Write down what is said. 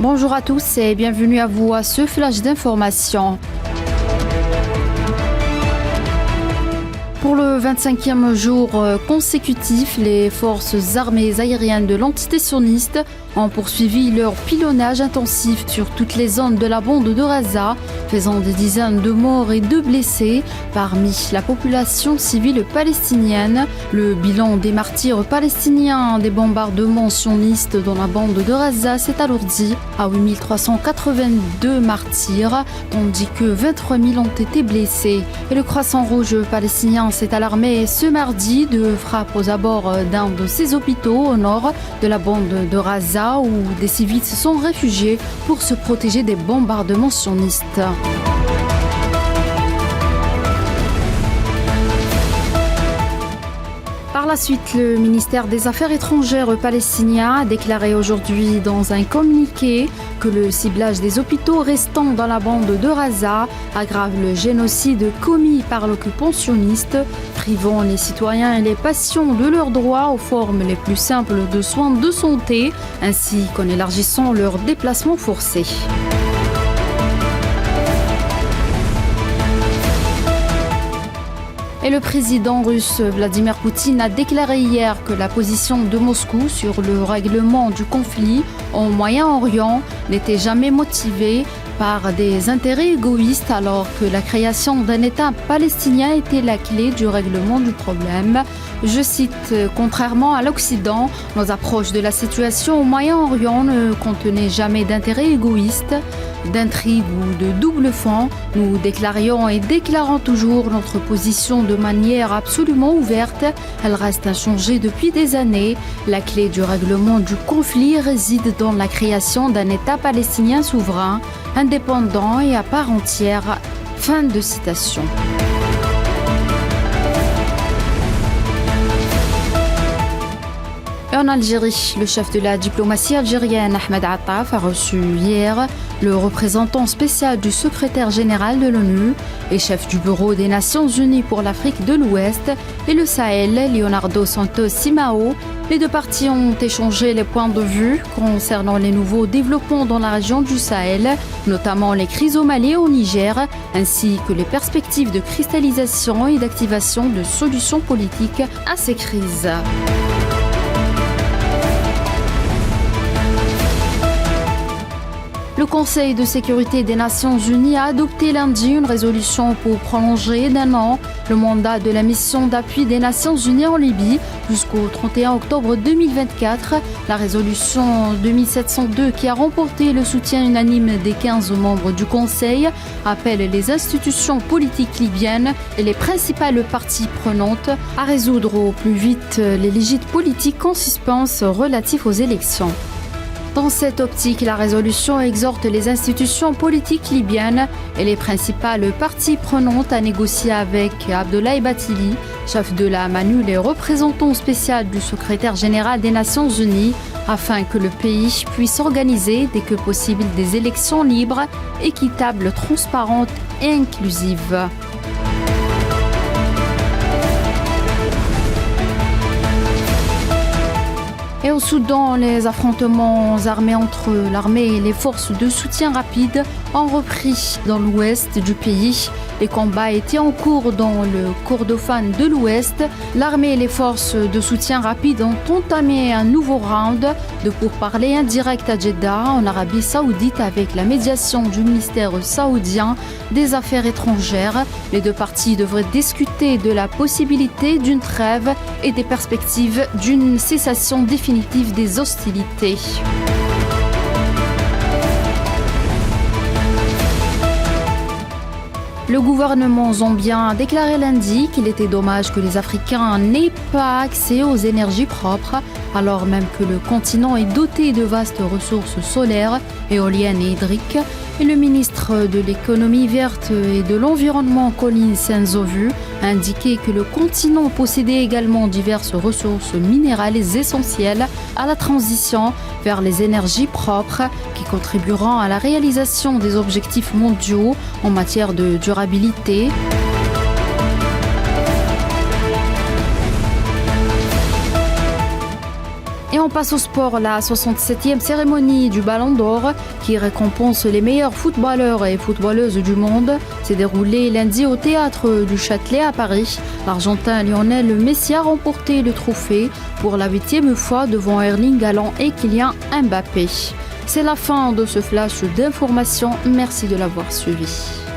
Bonjour à tous et bienvenue à vous à ce flash d'information. Pour le 25e jour consécutif, les forces armées aériennes de l'entité sioniste ont poursuivi leur pilonnage intensif sur toutes les zones de la bande de Gaza, faisant des dizaines de morts et de blessés parmi la population civile palestinienne. Le bilan des martyrs palestiniens des bombardements sionistes dans la bande de Gaza s'est alourdi à 8382 martyrs, tandis que 23 000 ont été blessés. Et le Croissant Rouge palestinien s'est alarmé ce mardi de frappes aux abords d'un de ses hôpitaux au nord de la bande de Gaza, où des civils se sont réfugiés pour se protéger des bombardements sionistes. Par la suite, le ministère des Affaires étrangères palestinien a déclaré aujourd'hui dans un communiqué que le ciblage des hôpitaux restants dans la bande de Gaza aggrave le génocide commis par l'occupant sioniste, privant les citoyens et les patients de leurs droits aux formes les plus simples de soins de santé, ainsi qu'en élargissant leurs déplacements forcés. Et le président russe Vladimir Poutine a déclaré hier que la position de Moscou sur le règlement du conflit au Moyen-Orient n'était jamais motivée par des intérêts égoïstes, alors que la création d'un État palestinien était la clé du règlement du problème. Je cite, « Contrairement à l'Occident, nos approches de la situation au Moyen-Orient ne contenaient jamais d'intérêts égoïstes, d'intrigues ou de double fond. Nous déclarions et déclarons toujours notre position de manière absolument ouverte. Elle reste inchangée depuis des années. La clé du règlement du conflit réside dans la création d'un État palestinien souverain, indépendant et à part entière. » Fin de citation. En Algérie, le chef de la diplomatie algérienne, Ahmed Attaf, a reçu hier le représentant spécial du secrétaire général de l'ONU et chef du bureau des Nations Unies pour l'Afrique de l'Ouest et le Sahel, Leonardo Santos Simao. Les deux parties ont échangé les points de vue concernant les nouveaux développements dans la région du Sahel, notamment les crises au Mali et au Niger, ainsi que les perspectives de cristallisation et d'activation de solutions politiques à ces crises. Le Conseil de sécurité des Nations Unies a adopté lundi une résolution pour prolonger d'un an le mandat de la mission d'appui des Nations Unies en Libye jusqu'au 31 octobre 2024. La résolution 2702, qui a remporté le soutien unanime des 15 membres du Conseil, appelle les institutions politiques libyennes et les principales parties prenantes à résoudre au plus vite les litiges politiques en suspens relatifs aux élections. Dans cette optique, la résolution exhorte les institutions politiques libyennes et les principales parties prenantes à négocier avec Abdoulaye Bathily, chef de la MANUL et représentant spécial du secrétaire général des Nations Unies, afin que le pays puisse organiser dès que possible des élections libres, équitables, transparentes et inclusives. Et au Soudan, les affrontements armés entre l'armée et les forces de soutien rapide ont repris dans l'ouest du pays. Les combats étaient en cours dans le Kordofan de l'Ouest. L'armée et les forces de soutien rapide ont entamé un nouveau round de pourparlers indirects à Jeddah, en Arabie Saoudite, avec la médiation du ministère saoudien des Affaires étrangères. Les deux parties devraient discuter de la possibilité d'une trêve et des perspectives d'une cessation définitive des hostilités. Le gouvernement zambien a déclaré lundi qu'il était dommage que les Africains n'aient pas accès aux énergies propres, alors même que le continent est doté de vastes ressources solaires, éoliennes et hydriques. Et le ministre de l'économie verte et de l'environnement, Colin Senzovu, a indiqué que le continent possédait également diverses ressources minérales essentielles à la transition vers les énergies propres qui contribueront à la réalisation des objectifs mondiaux en matière de durabilité. Et on passe au sport, la 67e cérémonie du Ballon d'Or qui récompense les meilleurs footballeurs et footballeuses du monde s'est déroulée lundi au théâtre du Châtelet à Paris. L'Argentin Lionel Messi a remporté le trophée pour la 8e fois devant Erling Haaland et Kylian Mbappé. C'est la fin de ce flash d'information. Merci de l'avoir suivi.